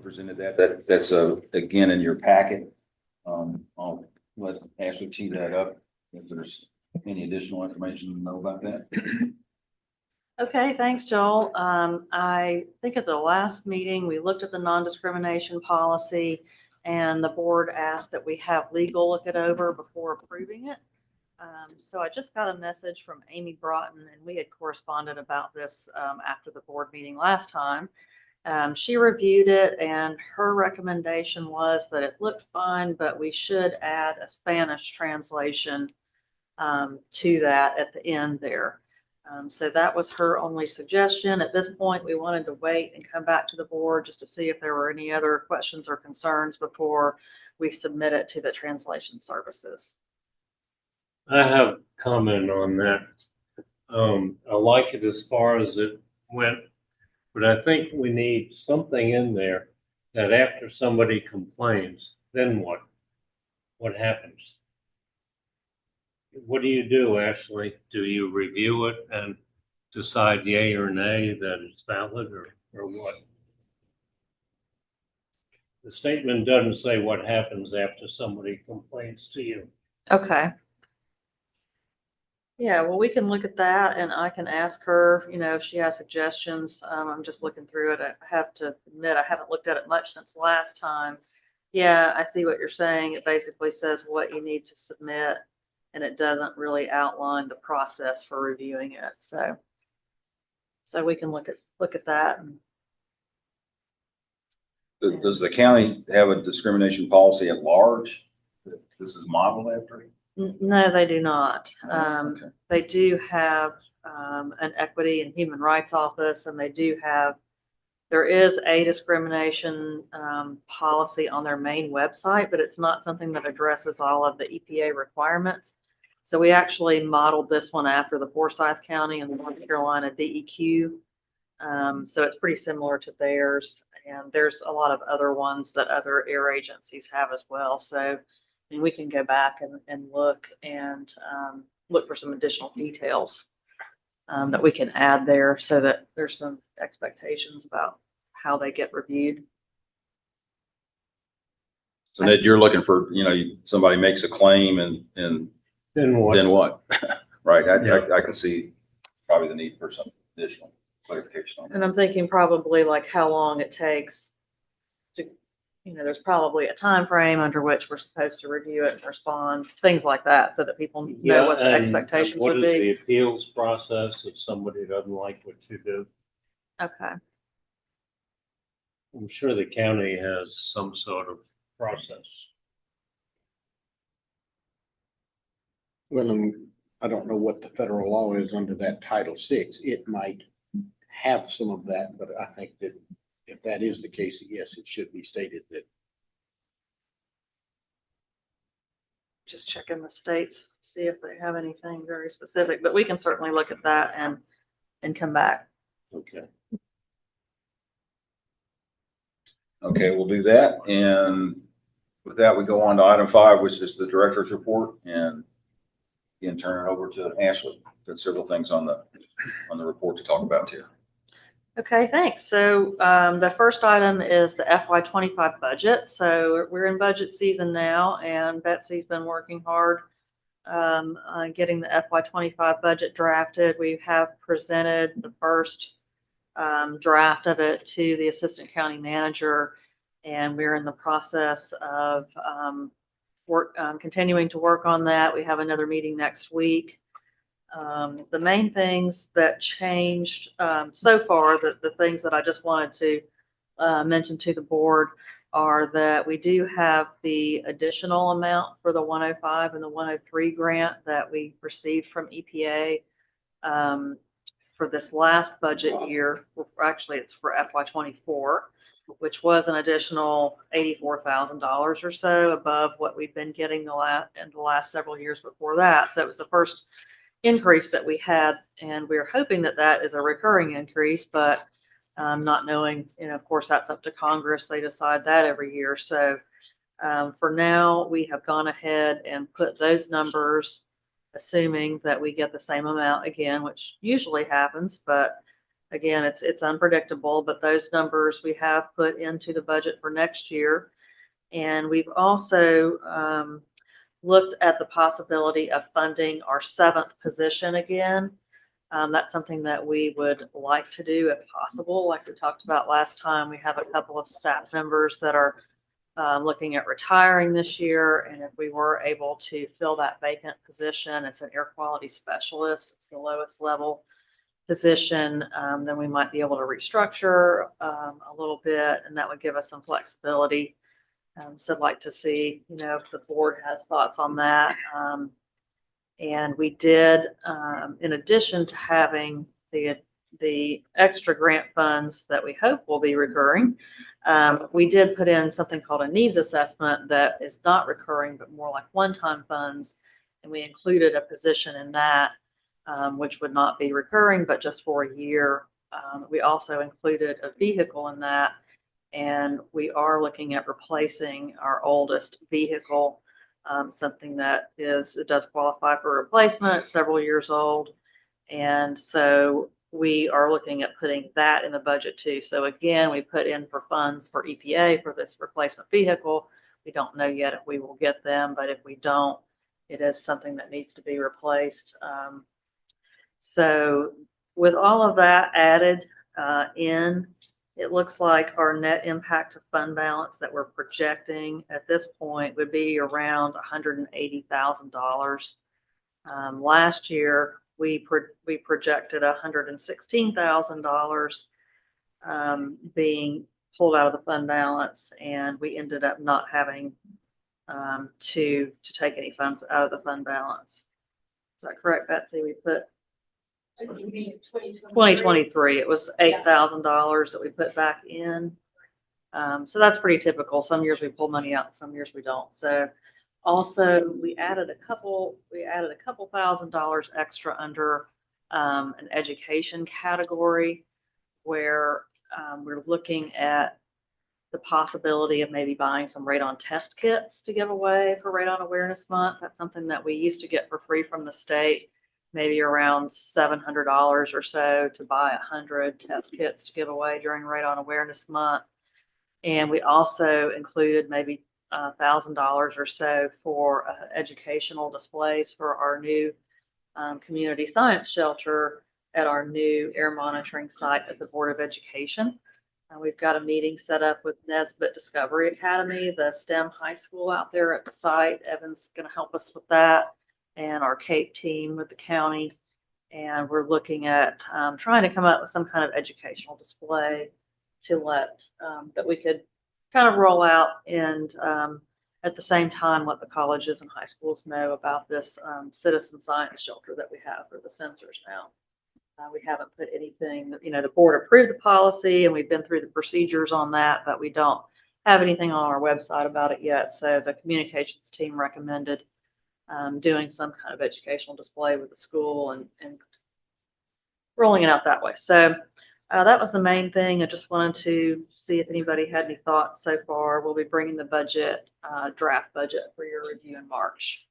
presented that's again in your packet. I'll let Ashley tee that up if there's any additional information to know about that. Okay, thanks, Joel. I think at the last meeting, we looked at the non-discrimination policy and the board asked that we have legal look it over before approving it. So I just got a message from Amy Broughton, and we had corresponded about this after the board meeting last time. She reviewed it, and her recommendation was that it looked fine, but we should add a Spanish translation to that at the end there. So that was her only suggestion. At this point, we wanted to wait and come back to the board just to see if there were any other questions or concerns before we submit it to the translation services. I have a comment on that. I like it as far as it went, but I think we need something in there that after somebody complains, then what? What happens? What do you do, Ashley? Do you review it and decide yay or nay that it's valid or what? The statement doesn't say what happens after somebody complains to you. Okay. Yeah, well, we can look at that and I can ask her, if she has suggestions. I'm just looking through it. I have to admit, I haven't looked at it much since last time. Yeah, I see what you're saying. It basically says what you need to submit, and it doesn't really outline the process for reviewing it. So we can look at that. Does the county have a discrimination policy at large that this is modeled after? No, they do not. Okay. They do have an equity and human rights office, and there is a discrimination policy on their main website, but it's not something that addresses all of the EPA requirements. So we actually modeled this one after the Forsyth County and the North Carolina DEQ. So it's pretty similar to theirs, and there's a lot of other ones that other air agencies have as well. So we can go back and look for some additional details that we can add there so that there's some expectations about how they get reviewed. So Ned, you're looking for, somebody makes a claim and Then what? then what? Right. Yeah. I can see probably the need for some additional clarification on that. And I'm thinking probably like how long it takes to, there's probably a time frame under which we're supposed to review it and respond, things like that, so that people know what the expectations would What is be. the appeals process if somebody doesn't like what you do? Okay. I'm sure the county has some sort of process. Well, I don't know what the federal law is under that Title VI. It might have some of that, but I think that if that is the case, yes, it should be stated that. Just checking the states, see if they have anything very specific, but we can certainly look at that and come back. Okay. Okay, we'll do that. And with that, we go on to item 5, which is the director's report, and again, turn it over to Ashley. Got several things on the report to talk about too. Okay, thanks. So the first item is the FY25 budget. So we're in budget season now, and Betsy's been working hard on getting the FY25 budget drafted. We have presented the first draft of it to the assistant county manager, and we're in the process of continuing to work on that. We have another meeting next week. The main things that changed so far, the things that I just wanted to mention to the board, are that we do have the additional amount for the 105 and the 103 grant that we received from EPA for this last budget year. Actually, it's for FY24, which was an additional $84,000 or so above what we've been getting in the last several years before that. So it was the first increase that we had, and we're hoping that that is a recurring increase, but not knowing, of course, that's up to Congress. They decide that every year. So for now, we have gone ahead and put those numbers, assuming that we get the same amount again, which usually happens, but again, it's unpredictable, but those numbers we have put into the budget for next year. And we've also looked at the possibility of funding our 7th position again. That's something that we would like to do if possible. Like we talked about last time, we have a couple of staff members that are looking at retiring this year. And if we were able to fill that vacant position, it's an air quality specialist. It's the lowest level position. Then we might be able to restructure a little bit, and that would give us some flexibility. So I'd like to see, if the board has thoughts on that. And we did, in addition to having the extra grant funds that we hope will be recurring, we did put in something called a needs assessment that is not recurring, but more like one-time funds. And we included a position in that, which would not be recurring, but just for a year. We also included a vehicle in that. And we are looking at replacing our oldest vehicle, something that it does qualify for replacement, several years old. And so we are looking at putting that in the budget too. So again, we put in for funds for EPA for this replacement vehicle. We don't know yet if we will get them, but if we don't, it is something that needs to be replaced. So with all of that added in, it looks like our net impact to fund balance that we're projecting at this point would be around $180,000. Last year, we projected $116,000 being pulled out of the fund balance, and we ended up not having to take any funds out of the fund balance. Is that correct, Betsy? We put 2023, it was $8,000 that we put back in. So that's pretty typical. Some years we pull money out, some years we don't. So also we added a couple $1,000s extra under an education category where we're looking at the possibility of maybe buying some radon test kits to give away for Radon Awareness Month. That's something that we used to get for free from the state. Maybe around $700 or so to buy 100 test kits to give away during Radon Awareness Month. And we also included maybe $1,000 or so for educational displays for our new community science shelter at our new air monitoring site at the Board of Education. We've got a meeting set up with Nesbitt Discovery Academy, the STEM high school out there at the site. Evan's going to help us with that, and our CAPE team with the county. And we're looking at trying to come up with some kind of educational display to let that we could kind of roll out, and at the same time let the colleges and high schools know about this citizen science shelter that we have for the sensors now. We haven't put anything, the board approved the policy and we've been through the procedures on that, but we don't have anything on our website about it yet. So the communications team recommended doing some kind of educational display with the school and rolling it out that way. So that was the main thing. I just wanted to see if anybody had any thoughts so far. We'll be bringing the budget, draft budget for your review in March.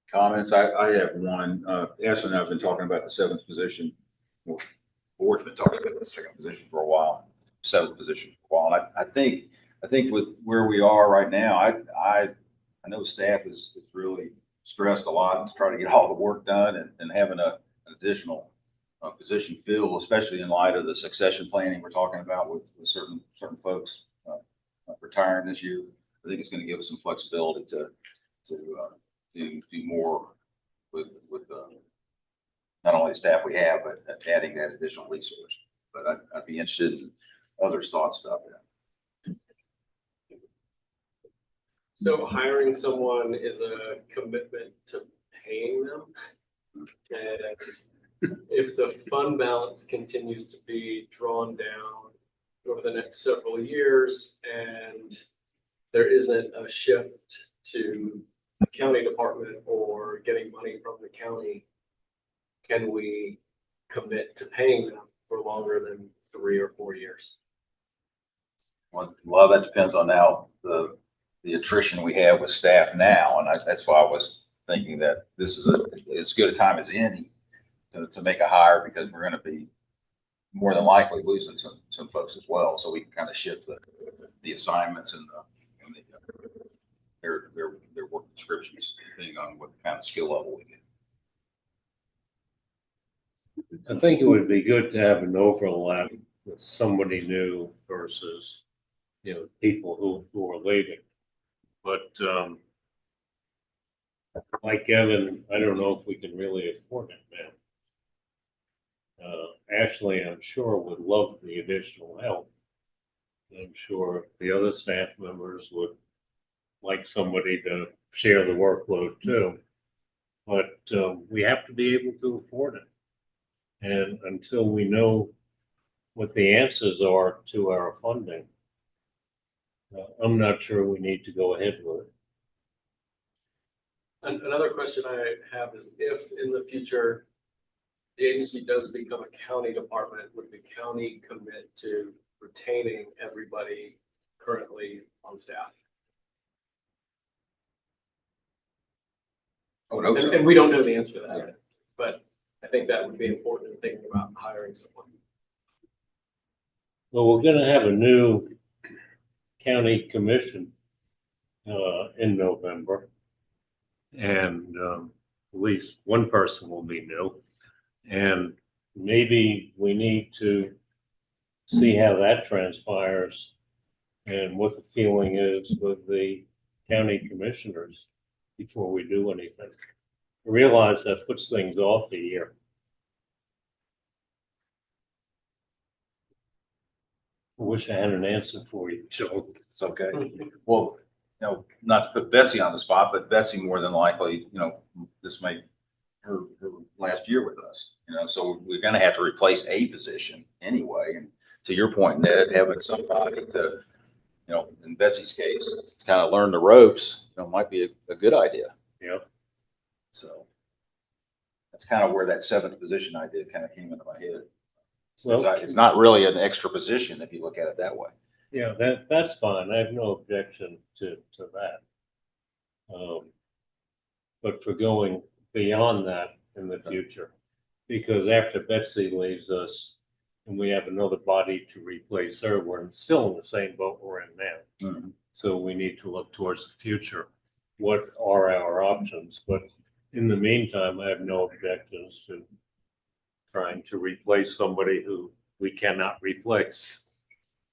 Comments? I have one. Ashley and I have been talking about the 7th position. Well, board's been talking about the 2nd position for a while, 7th position for a while. And I think with where we are right now, I know staff is really stressed a lot to try to get all the work done, and having an additional position filled, especially in light of the succession planning we're talking about with certain folks retiring this year. I think it's going to give us some flexibility to do more with not only the staff we have, but adding that additional resource. But I'd be interested in others' thoughts about that. So hiring someone is a commitment to paying them. And if the fund balance continues to be drawn down over the next several years and there isn't a shift to the county department or getting money from the county, can we commit to paying them for longer than 3 or 4 years? Well, a lot of that depends on now the attrition we have with staff now, and that's why I was thinking that this is as good a time as any to make a hire because we're gonna be more than likely losing some folks as well. So we can kind of shift the assignments and their work descriptions depending on what kind of skill level we get. I think it would be good to have an overlap with somebody new versus, people who are leaving. But, like Evan, I don't know if we can really afford it now. Ashley, I'm sure, would love the additional help. I'm sure the other staff members would like somebody to share the workload too. But we have to be able to afford it. And until we know what the answers are to our funding, I'm not sure we need to go ahead with it. Another question I have is if in the future the agency does become a county department, would the county commit to retaining everybody currently on staff? I would hope so. And we don't know the answer to that, but I think that would be important in thinking about hiring someone. Well, we're gonna have a new county commission in November. And at least one person will be new. And maybe we need to see how that transpires and what the feeling is with the county commissioners before we do anything. I realize that puts things off a year. I wish I had an answer for you, Joe. It's okay. Well, not to put Betsy on the spot, but Betsy more than likely, this may her last year with us, so we're gonna have to replace a position anyway. And to your point, Ned, having somebody to, in Betsy's case, to kind of learn the ropes, might be a good idea. Yeah. So that's kind of where that seventh position idea kind of came into my head. Well, It's not really an extra position if you look at it that way. yeah, that's fine. I have no objection to that. But for going beyond that in the future, because after Betsy leaves us and we have another body to replace her, we're still in the same boat we're in now. Mhm. So we need to look towards the future. What are our options? But in the meantime, I have no objections to trying to replace somebody who we cannot replace.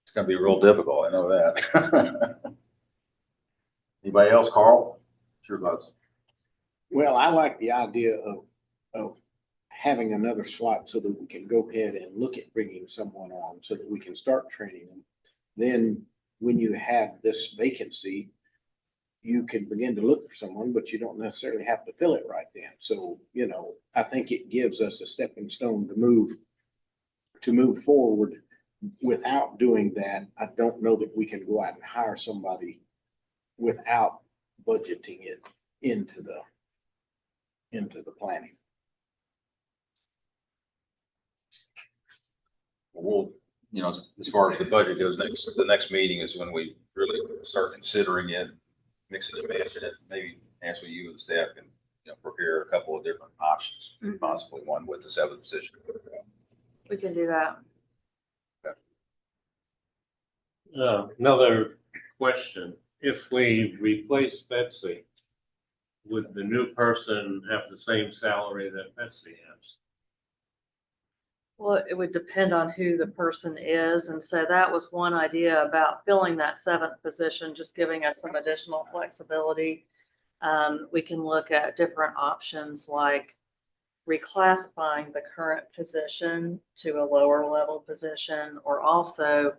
It's gonna be real difficult, I know that. Anybody else, Carl? Sure does. Well, I like the idea of having another slot so that we can go ahead and look at bringing someone on so that we can start training them. Then when you have this vacancy, you can begin to look for someone, but you don't necessarily have to fill it right then. So, I think it gives us a stepping stone to move forward. Without doing that, I don't know that we can go out and hire somebody without budgeting it into the planning. We'll, as far as the budget goes, the next meeting is when we really start considering it, mixing and matching it. Maybe Ashley, you and staff can, prepare a couple of different options, possibly one with the seventh position. We can do that. Another question. If we replace Betsy, would the new person have the same salary that Betsy has? Well, it would depend on who the person is. And so that was one idea about filling that seventh position, just giving us some additional flexibility. We can look at different options like reclassifying the current position to a lower level position, or also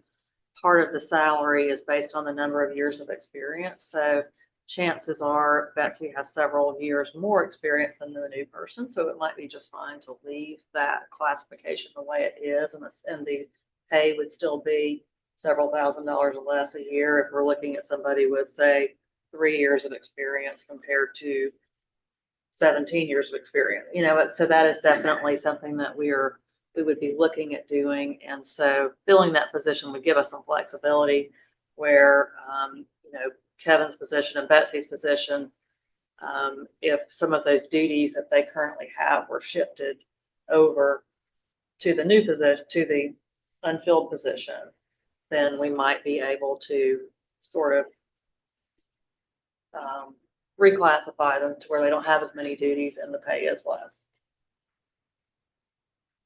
part of the salary is based on the number of years of experience. So chances are Betsy has several years more experience than the new person. So it might be just fine to leave that classification the way it is. And the pay would still be several $1,000s less a year if we're looking at somebody with, say, 3 years of experience compared to 17 years of experience. So that is definitely something that we would be looking at doing. And so filling that position would give us some flexibility where, Kevin's position and Betsy's position, if some of those duties that they currently have were shifted over to the new position, to the unfilled position, then we might be able to sort of reclassify them to where they don't have as many duties and the pay is less.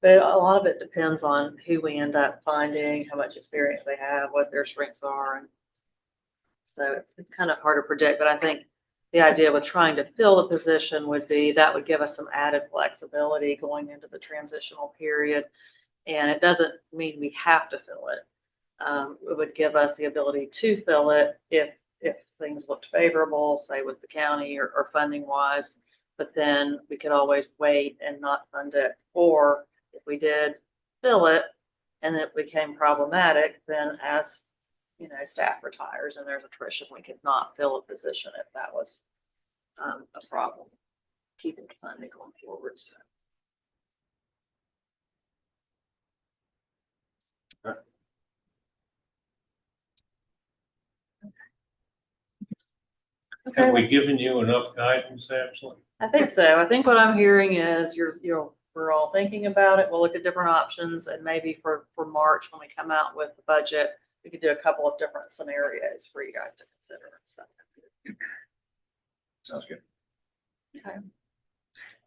But a lot of it depends on who we end up finding, how much experience they have, what their strengths are. And so it's kind of hard to predict, but I think the idea with trying to fill the position would be that would give us some added flexibility going into the transitional period. And it doesn't mean we have to fill it. It would give us the ability to fill it if things looked favorable, say with the county or funding wise, but then we could always wait and not fund it. Or if we did fill it and it became problematic, then as staff retires and there's attrition, we could not fill a position if that was a problem, keeping funding going forward. So. Have we given you enough guidance, Ashley? I think so. I think what I'm hearing is we're all thinking about it. We'll look at different options, and maybe for March when we come out with the budget, we could do a couple of different scenarios for you guys to consider. So. Sounds good.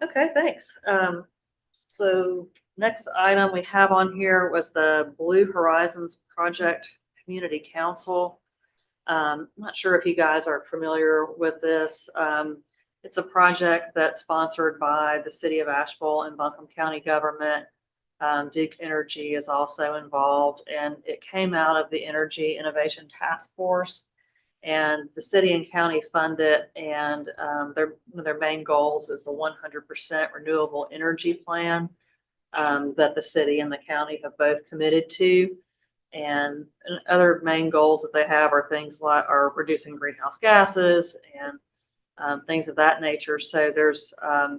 Okay, thanks. So next item we have on here was the Blue Horizons Project Community Council. I'm not sure if you guys are familiar with this. It's a project that's sponsored by the city of Asheville and Buncombe County government. Duke Energy is also involved, and it came out of the Energy Innovation Task Force, and the city and county fund it. And one of their main goals is the 100% renewable energy plan that the city and the county have both committed to. And other main goals that they have are things like reducing greenhouse gases and things of that nature. So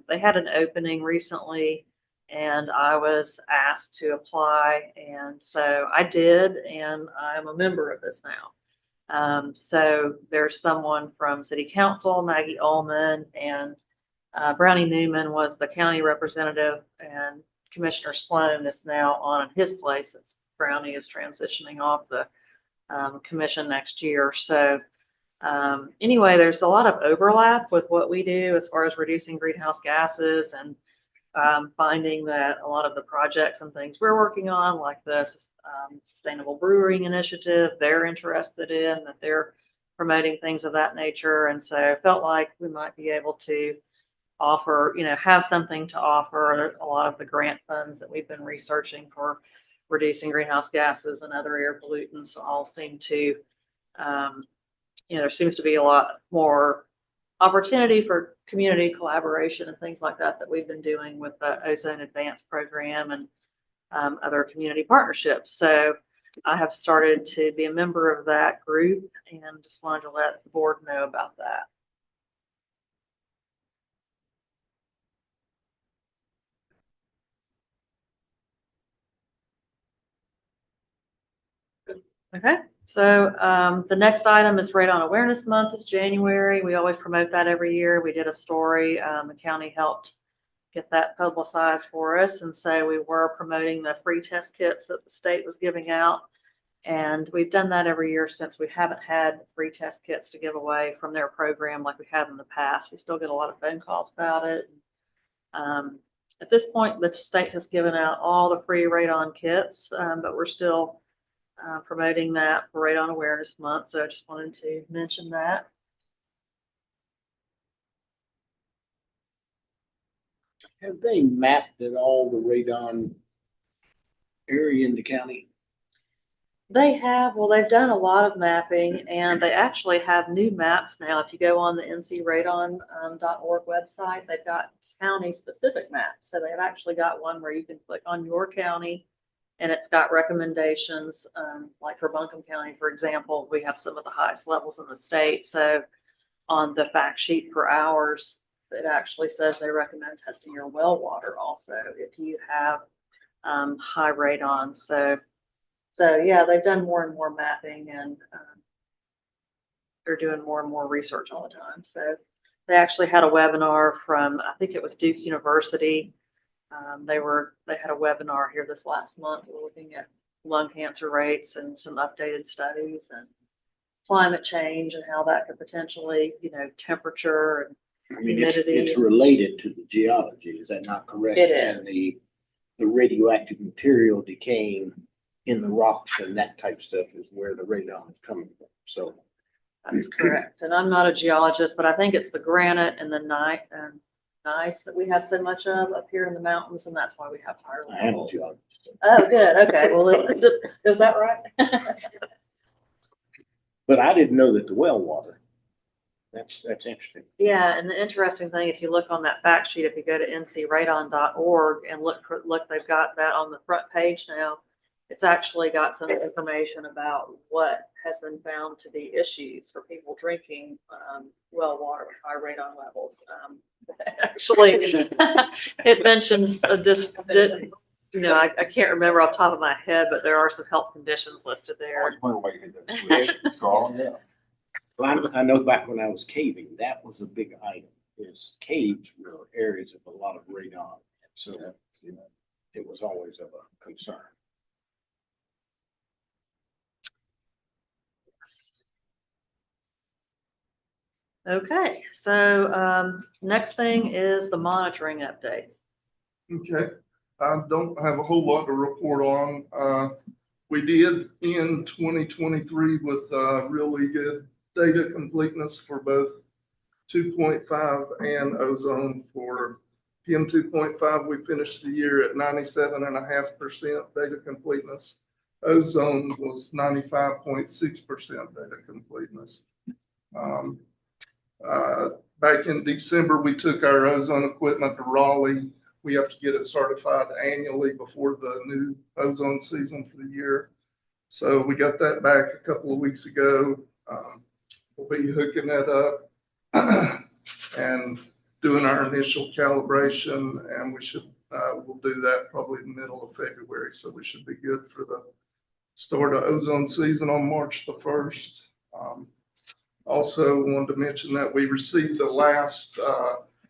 they had an opening recently, and I was asked to apply, and so I did, and I'm a member of this now. So there's someone from City Council, Maggie Ullman, and Brownie Newman was the county representative, and Commissioner Sloan is now on his place. Brownie is transitioning off the commission next year. So anyway, there's a lot of overlap with what we do as far as reducing greenhouse gases, and finding that a lot of the projects and things we're working on, like the Sustainable Brewing Initiative, they're interested in, that they're promoting things of that nature. And so I felt like we might be able to offer, have something to offer. A lot of the grant funds that we've been researching for reducing greenhouse gases and other air pollutants all seem to, there seems to be a lot more opportunity for community collaboration and things like that we've been doing with the Ozone Advanced program and other community partnerships. So I have started to be a member of that group, and just wanted to let the board know about that. Okay, so the next item is Radon Awareness Month. It's January. We always promote that every year. We did a story. The county helped get that publicized for us. And so we were promoting the free test kits that the state was giving out. And we've done that every year since we haven't had free test kits to give away from their program like we have in the past. We still get a lot of phone calls about it. At this point, the state has given out all the free radon kits, but we're still promoting that for Radon Awareness Month. So I just wanted to mention that. Have they mapped at all the radon area in the county? They have, well, they've done a lot of mapping, and they actually have new maps now. If you go on the ncradon.org website, they've got county specific maps. So they've actually got one where you can click on your county, and it's got recommendations, like for Buncombe County, for example, we have some of the highest levels in the state. So on the fact sheet for ours, it actually says they recommend testing your well water also if you have high radon. So yeah, they've done more and more mapping, and they're doing more and more research all the time. So they actually had a webinar from, I think it was Duke University, They had a webinar here this last month. We're looking at lung cancer rates and some updated studies and climate change and how that could potentially, temperature and I mean, it's humidity. related to the geology, is that not correct? It And is. the radioactive material decaying in the rocks and that type of stuff is where the radon is coming from, so. That's correct. And I'm not a geologist, but I think it's the granite and the gneiss that we have so much of up here in the mountains, and that's why we have higher I am a levels. geologist. Oh, good. Okay. Well, is that right? But I didn't know that the well water, that's interesting. Yeah, and the interesting thing, if you look on that fact sheet, if you go to ncradon.org and look, they've got that on the front page now. It's actually got some information about what has been found to be issues for people drinking well water with high radon levels. Actually, it mentions I can't remember off the top of my head, but there are some health conditions listed there. Well, I know back when I was caving, that was a big item, is caves were areas of a lot of radon. So it was always of a concern. Okay, so next thing is the monitoring updates. Okay, I don't have a whole lot to report on. We did end 2023 with really good data completeness for both 2.5 and ozone. For PM 2.5, we finished the year at 97.5% data completeness. Ozone was 95.6% data completeness. Back in December, we took our ozone equipment to Raleigh. We have to get it certified annually before the new ozone season for the year. So we got that back a couple of weeks ago. We'll be hooking that up and doing our initial calibration, and we'll do that probably in the middle of February. So we should be good for the start of ozone season on March the 1st. Also wanted to mention that we received the last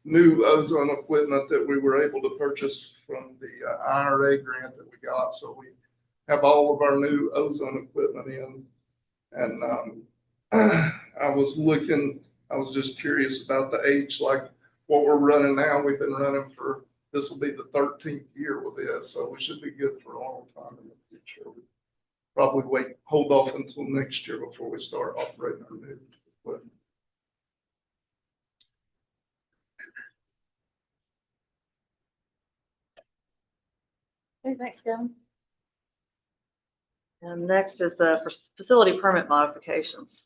new ozone equipment that we were able to purchase from the IRA grant that we got. So we have all of our new ozone equipment in. And I was just curious about the age, like what we're running now. We've been running this will be the 13th year with it. So we should be good for a long time in the future. We probably hold off until next year before we start operating our new equipment. Okay, thanks, Kevin. And next is the facility permit modifications.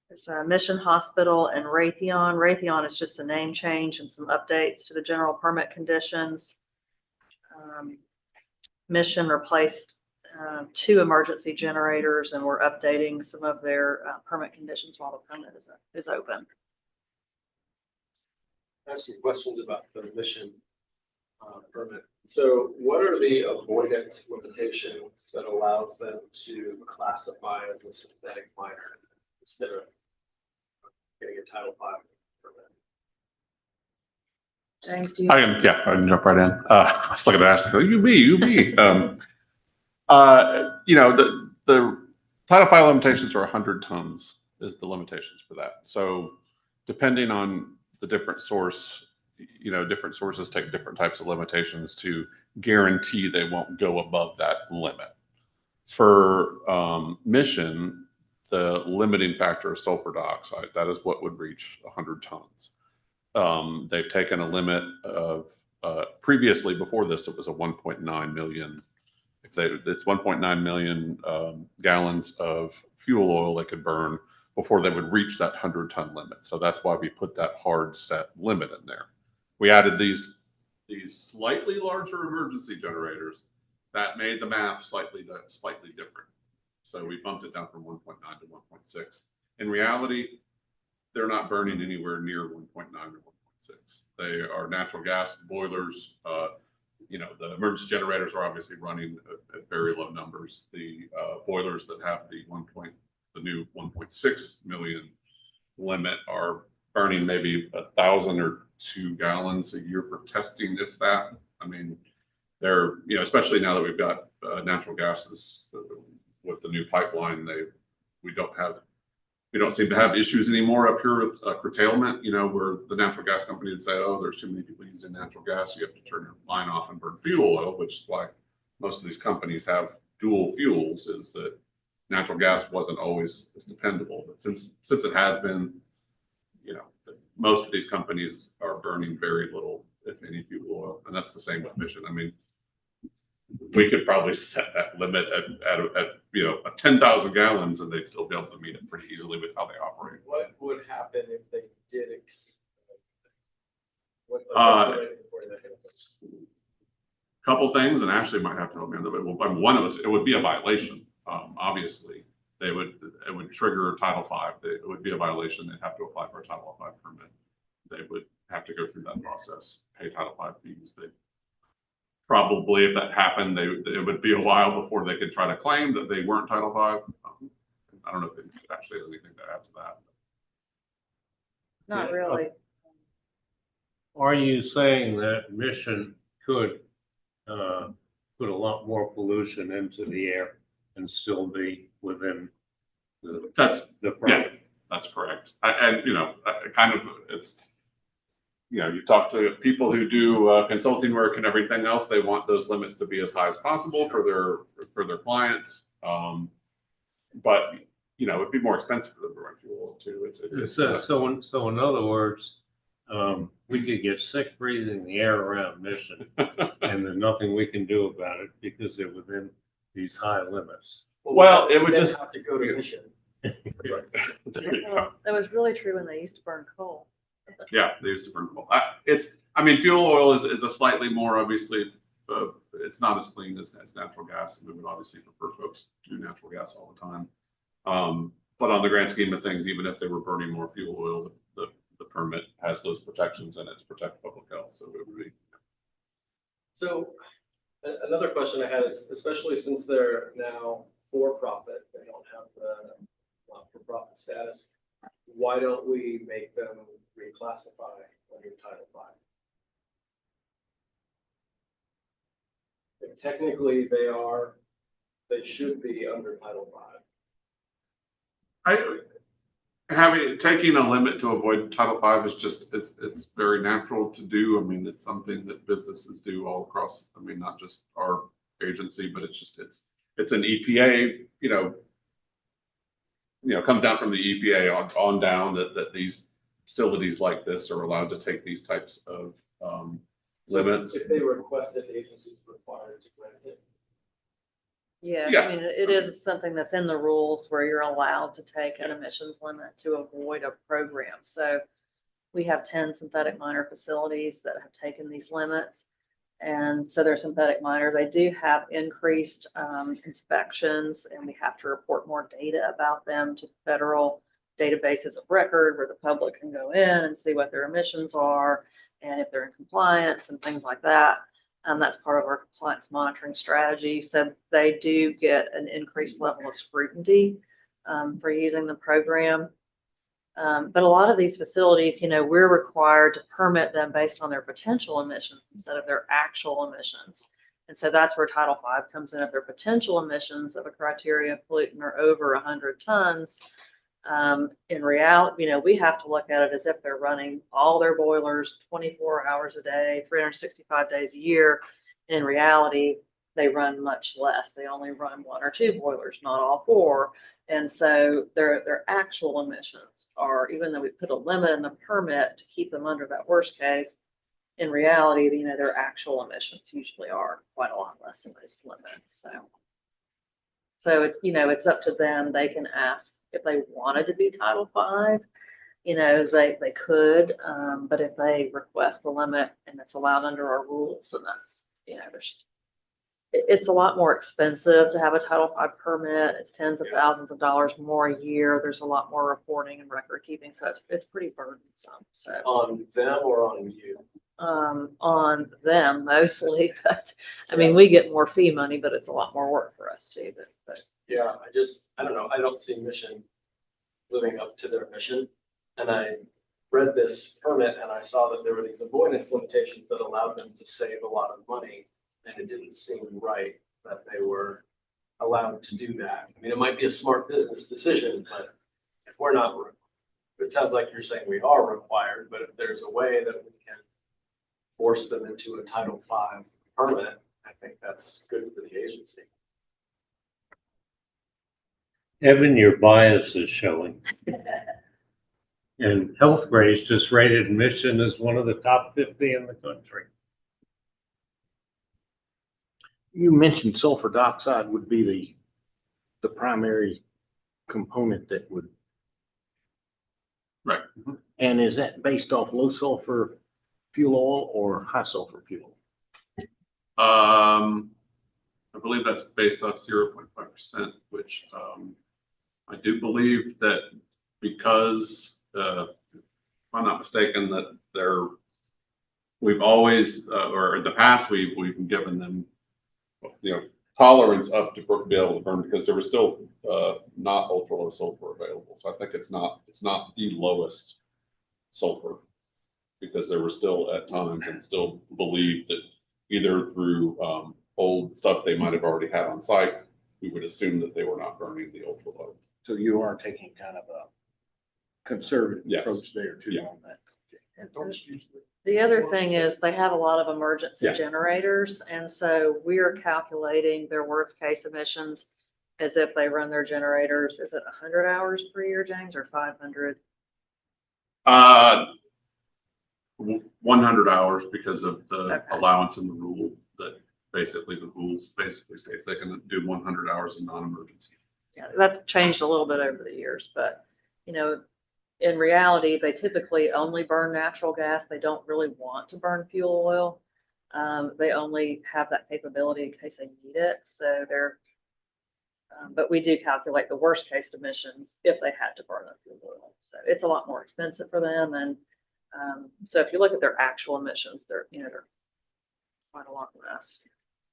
There's Mission Hospital and Raytheon. Raytheon is just a name change and some updates to the general permit conditions. Mission replaced 2 emergency generators, and we're updating some of their permit conditions while the permit is open. I have some questions about the Mission permit. So what are the avoidance limitations that allows them to classify as a synthetic miner instead of getting a Title V permit? James, do you? I can jump right in. I was looking to ask, you be. The Title V limitations are 100 tons is the limitations for that. So depending on the different source, different sources take different types of limitations to guarantee they won't go above that limit. For Mission, the limiting factor is sulfur dioxide. That is what would reach 100 tons. They've taken a limit of previously, before this, it was a 1.9 million. It's 1.9 million gallons of fuel oil they could burn before they would reach that 100-ton limit. So that's why we put that hard set limit in there. We added these slightly larger emergency generators that made the math slightly different. So we bumped it down from 1.9 to 1.6. In reality, they're not burning anywhere near 1.9 or 1.6. They are natural gas boilers. The emergency generators are obviously running at very low numbers. The boilers that have the new 1.6 million limit are burning maybe 1,000 or 2 gallons a year for testing, if that. I mean, they're, you know, especially now that we've got natural gases with the new pipeline, we don't seem to have issues anymore up here with curtailment, you know, where the natural gas company would say, oh, there's too many people using natural gas. You have to turn your line off and burn fuel oil, which is why most of these companies have dual fuels, is that natural gas wasn't always as dependable. But since it has been, you know, most of these companies are burning very little, if any, fuel oil. And that's the same with Mission. I mean, we could probably set that limit at you know, 10,000 gallons, and they'd still be able to meet it pretty easily with how they operate. What would happen if they did exceed? What's the rating for that? Couple things, and Ashley might have to help me on that. But one of us, it would be a violation. Obviously, it would trigger Title V. It would be a violation. They'd have to apply for a Title V permit. They would have to go through that process, pay Title V fees. They probably, if that happened, it would be a while before they could try to claim that they weren't Title V. I don't know if it actually has anything to add to that. Not Yeah. really. Are you saying that Mission could put a lot more pollution into the air and still be within the Yeah, permit? that's correct. And you know, kind of, it's, you know, you talk to people who do consulting work and everything else, they want those limits to be as high as possible for their clients. But you know, it'd be more expensive for them to run fuel too. So in other words, we could get sick breathing the air around Mission, and there's nothing we can do about it because they're within these high limits. Well, it would They'd just have to go to Mission. There you go. That was really true when they used to burn coal. Yeah, they used to burn coal. I mean, fuel oil is a slightly more, obviously, it's not as clean as natural gas. And we would obviously prefer folks to do natural gas all the time. But on the grand scheme of things, even if they were burning more fuel oil, the permit has those protections in it to protect public health. So it would be. So another question I had is, especially since they're now for profit, they don't have the not-for-profit status, why don't we make them reclassify under Title V? If technically they should be under Title V. Taking a limit to avoid Title V is just, it's very natural to do. I mean, it's something that businesses do all across, I mean, not just our agency, but it's an EPA, comes down from the EPA on down that these facilities like this are allowed to take these types of limits. If they requested, the agency's required to grant it. Yeah, Yeah. I mean, it is something that's in the rules where you're allowed to take an emissions limit to avoid a program. So we have 10 synthetic minor facilities that have taken these limits. And so they're synthetic minor. They do have increased inspections, and we have to report more data about them to federal databases of record where the public can go in and see what their emissions are and if they're in compliance and things like that. That's part of our compliance monitoring strategy. So they do get an increased level of scrutiny for using the program. But a lot of these facilities, we're required to permit them based on their potential emissions instead of their actual emissions. And so that's where Title V comes in. If their potential emissions of a criteria pollutant are over 100 tons, in reality, we have to look at it as if they're running all their boilers 24 hours a day, 365 days a year. In reality, they run much less. They only run 1 or 2 boilers, not all 4. And so their actual emissions are, even though we put a limit in the permit to keep them under that worst case, in reality, their actual emissions usually are quite a lot less than those limits. So it's up to them. They can ask if they wanted to be Title V, they could, but if they request the limit and it's allowed under our rules, then that's, it's a lot more expensive to have a Title V permit. It's tens of thousands of dollars more a year. There's a lot more reporting and record keeping. So it's pretty burdensome. So On them or on you? on them mostly, but I mean, we get more fee money, but it's a lot more work for us too. But Yeah, I don't know. I don't see Mission living up to their mission. And read this permit and I saw that there were these avoidance limitations that allowed them to save a lot of money. And it didn't seem right that they were allowed to do that. I mean, it might be a smart business decision, but if we're not, it sounds like you're saying we are required, but if there's a way that we can force them into a Title V permit, I think that's good for the agency. Evan, your bias is showing. And Healthgrades just rated Mission as one of the top 50 in the country. You mentioned sulfur dioxide would be the primary component that would. Right. And is that based off low sulfur fuel oil or high sulfur fuel? I believe that's based off 0.5%, which I do believe that because, if I'm not mistaken, that we've always, or in the past, we've given them, tolerance up to be able to burn because there was still not ultra low sulfur available. So I think it's not the lowest sulfur because there were still at times and still believed that either through old stuff they might have already had on site, we would assume that they were not burning the ultra low. So you are taking kind of a conservative Yes. approach there too Yeah. on that. The other thing is they have a lot of emergency Yeah. generators, and so we are calculating their worst case emissions as if they run their generators. Is it 100 hours per year, James, or 500? 100 hours because of the Okay. allowance in the rule that basically the rules basically states they can do 100 hours in non-emergency. Yeah, that's changed a little bit over the years, but in reality, they typically only burn natural gas. They don't really want to burn fuel oil. They only have that capability in case they need it. So but we do calculate the worst case emissions if they had to burn the fuel oil. So it's a lot more expensive for them. And so if you look at their actual emissions, they're quite a lot less.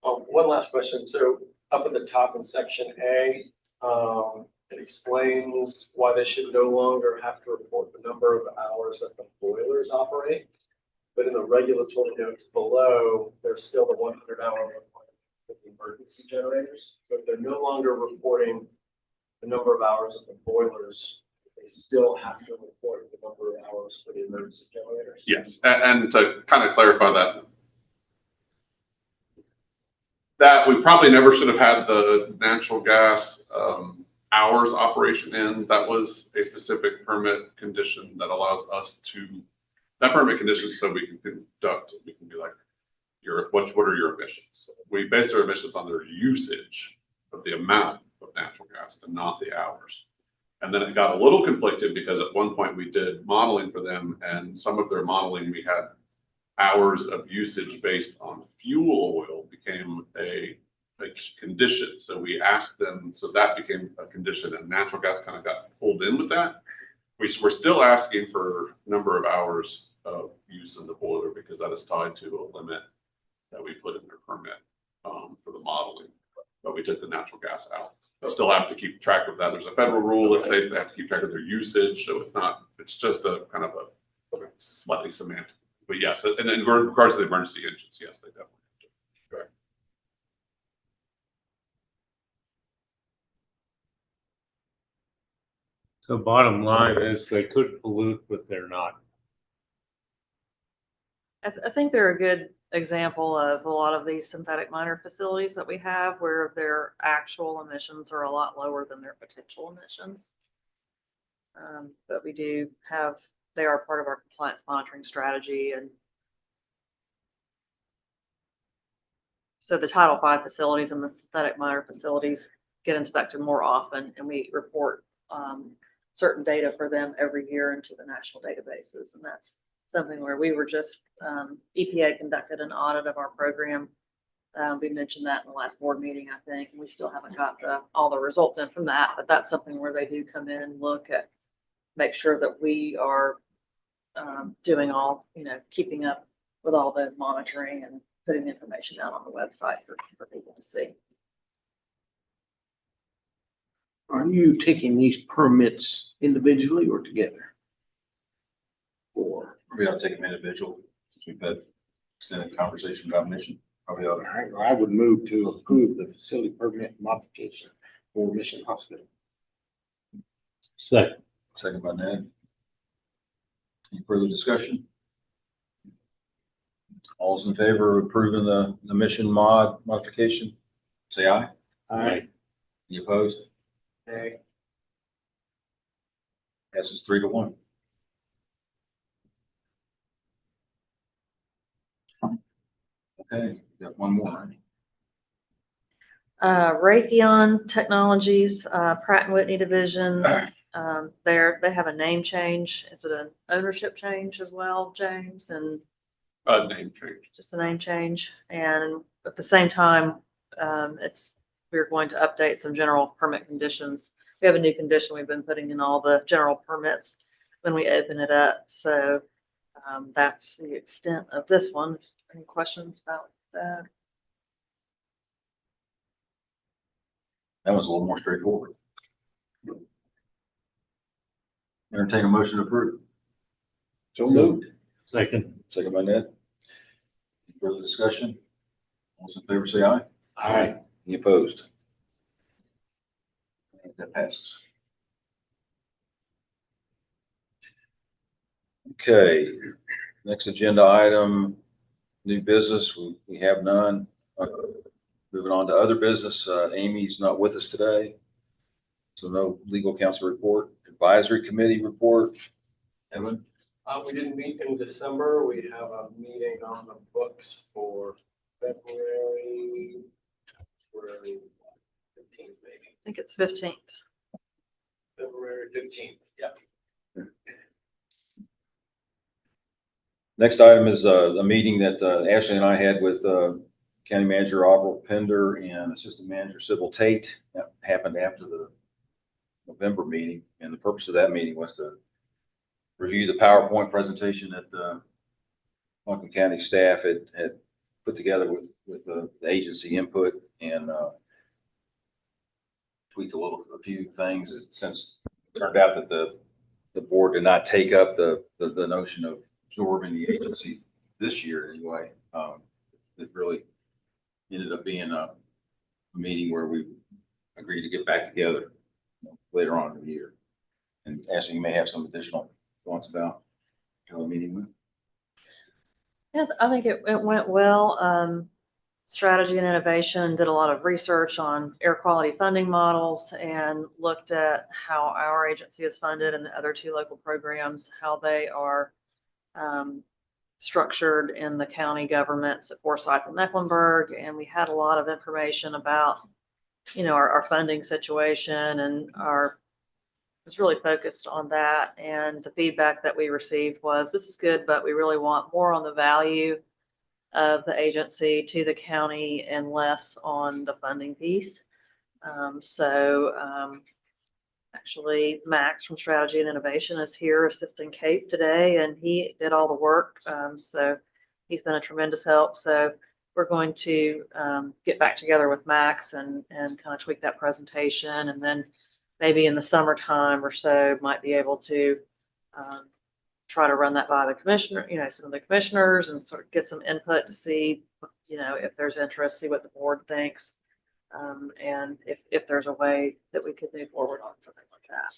One last question. So up at the top in section A, it explains why they should no longer have to report the number of hours that the boilers operate. But in the regulatory notes below, there's still the 100-hour requirement for the emergency generators. But they're no longer reporting the number of hours of the boilers. They still have to report the number of hours for the emergency generators. Yes, and to kind of clarify that we probably never should have had the natural gas hours operation in. That was a specific permit condition that allows us to, that permit condition so we can conduct, we can be like, what are your emissions? We base our emissions on their usage of the amount of natural gas and not the hours. And then it got a little conflicted because at one point we did modeling for them, and some of their modeling, we had hours of usage based on fuel oil became a condition. So we asked them, so that became a condition, and natural gas kind of got pulled in with that. We're still asking for number of hours of use in the boiler because that is tied to a limit that we put in their permit for the modeling. But we took the natural gas out. They still have to keep track of that. There's a federal rule that says they have to keep track of their usage. So it's just a kind of a slightly semantic. But yes, and in regards to the emergency engines, yes, they definitely have to. Correct. So bottom line is they could pollute, but they're not. I think they're a good example of a lot of these synthetic miner facilities that we have where their actual emissions are a lot lower than their potential emissions. But we do have, they are part of our compliance monitoring strategy. And so the Title V facilities and the synthetic miner facilities get inspected more often, and we report certain data for them every year into the national databases. And that's something where we were just, EPA conducted an audit of our program. We mentioned that in the last board meeting, I think, and we still haven't got all the results in from that, but that's something where they do come in and look at, make sure that we are doing all, keeping up with all the monitoring and putting the information out on the website for people to see. Are you taking these permits individually or together? We ought to take them individual, since we've had extended conversation about mission. Probably ought to. I would move to approve the facility permit modification for Mission Hospital. Second. Second by Ned. Any further discussion? All's in favor of approving the mission modification, say aye. Aye. Any opposed? Nay. Passes 3-1. Okay, got one more, right? Raytheon Technologies, Pratt and Whitney division, they have a name change. Is it an ownership change as well, James? And Name change. just a name change. And at the same time, we're going to update some general permit conditions. We have a new condition we've been putting in all the general permits when we open it up. So that's the extent of this one. Any questions about that? That was a little more straightforward. Entertain a motion to approve. So moved. Second. Second by Ned. Any further discussion? All those in favor say aye. Aye. Any opposed? That passes. Okay, next agenda item, new business. We have none. Moving on to other business, Amy's not with us today. So no legal counsel report, advisory committee report. Evan? We didn't meet in December. We have a meeting on the books for February 15th, maybe. I think it's 15th. February 15th. Yeah. Next item is a meeting that Ashley and I had with County Manager Aubrey Pender and Assistant Manager Sybil Tate. That happened after the November meeting, and the purpose of that meeting was to review the PowerPoint presentation that the Buncombe County staff had put together with the agency input, and tweaked a few things, since it turned out that the board did not take up the notion of absorbing the agency this year anyway. It really ended up being a meeting where we agreed to get back together later on in the year. And Ashley, you may have some additional thoughts about how the meeting went. Yeah, I think it went well. Strategy and Innovation did a lot of research on air quality funding models and looked at how our agency is funded and the other two local programs, how they are structured in the county governments at Forsyth and Mecklenburg. And we had a lot of information about, our funding situation, and was really focused on that. And the feedback that we received was, this is good, but we really want more on the value of the agency to the county and less on the funding piece. Actually, Max from Strategy and Innovation is here assisting Kate today, and he did all the work. So he's been a tremendous help. So we're going to get back together with Max and kind of tweak that presentation, and then maybe in the summertime or so might be able to try to run that by the commissioner, some of the commissioners, and sort of get some input to see, if there's interest, see what the board thinks. And if there's a way that we could move forward on something like that.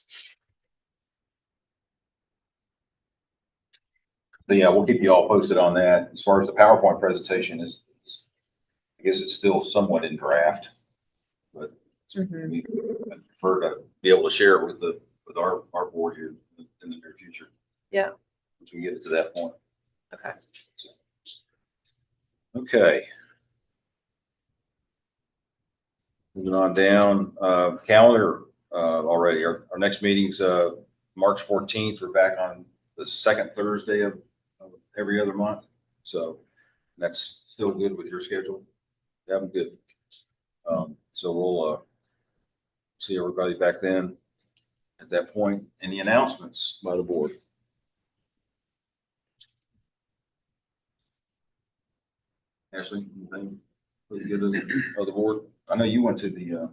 So yeah, we'll keep you all posted on that. As far as the PowerPoint presentation is, I guess it's still somewhat in draft, but we prefer to be able to share it with our board here in the near future. Yeah. Once we get it to that point. Okay. Okay. Moving on down, calendar already. Our next meeting's March 14th. We're back on the second Thursday of every other month. So that's still good with your schedule. Yeah, I'm good. So we'll see everybody back then at that point. Any announcements by the board? Ashley, anything for the good of the board? I know you went to the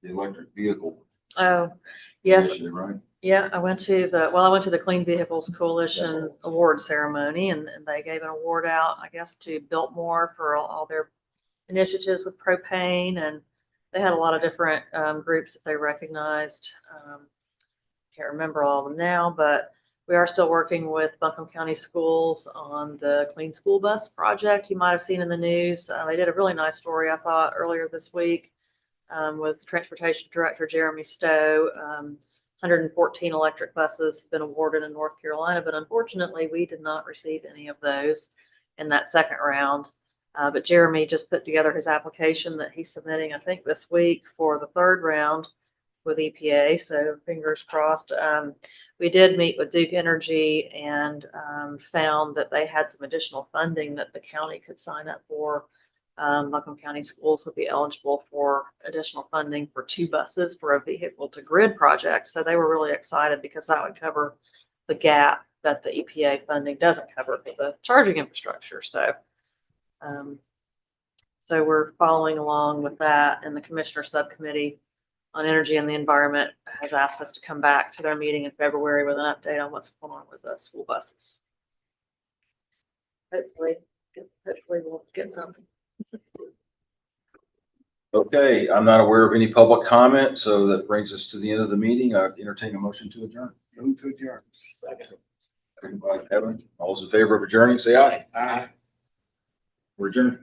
electric vehicle Oh, yes. initiative, right? Yeah, I went to the Clean Vehicles Coalition award ceremony, and they gave an award out, I guess, to Biltmore for all their initiatives with propane, and they had a lot of different groups that they recognized. Can't remember all of them now, but we are still working with Buncombe County Schools on the Clean School Bus project. You might have seen in the news. They did a really nice story, I thought, earlier this week with Transportation Director Jeremy Stowe. 114 electric buses have been awarded in North Carolina, but unfortunately, we did not receive any of those in that second round. But Jeremy just put together his application that he's submitting, I think, this week for the third round with EPA. So fingers crossed. We did meet with Duke Energy and found that they had some additional funding that the county could sign up for. Buncombe County Schools would be eligible for additional funding for 2 buses for a vehicle to grid project. So they were really excited because that would cover the gap that the EPA funding doesn't cover for the charging infrastructure. So we're following along with that, and the Commissioner Subcommittee on Energy and the Environment has asked us to come back to their meeting in February with an update on what's going on with the school buses. Hopefully we'll get something. Okay, I'm not aware of any public comment, so that brings us to the end of the meeting. I entertain a motion to adjourn. Move to adjourn. Second. Second by Kevin. All those in favor of adjourning, say aye. Aye. We're adjourned.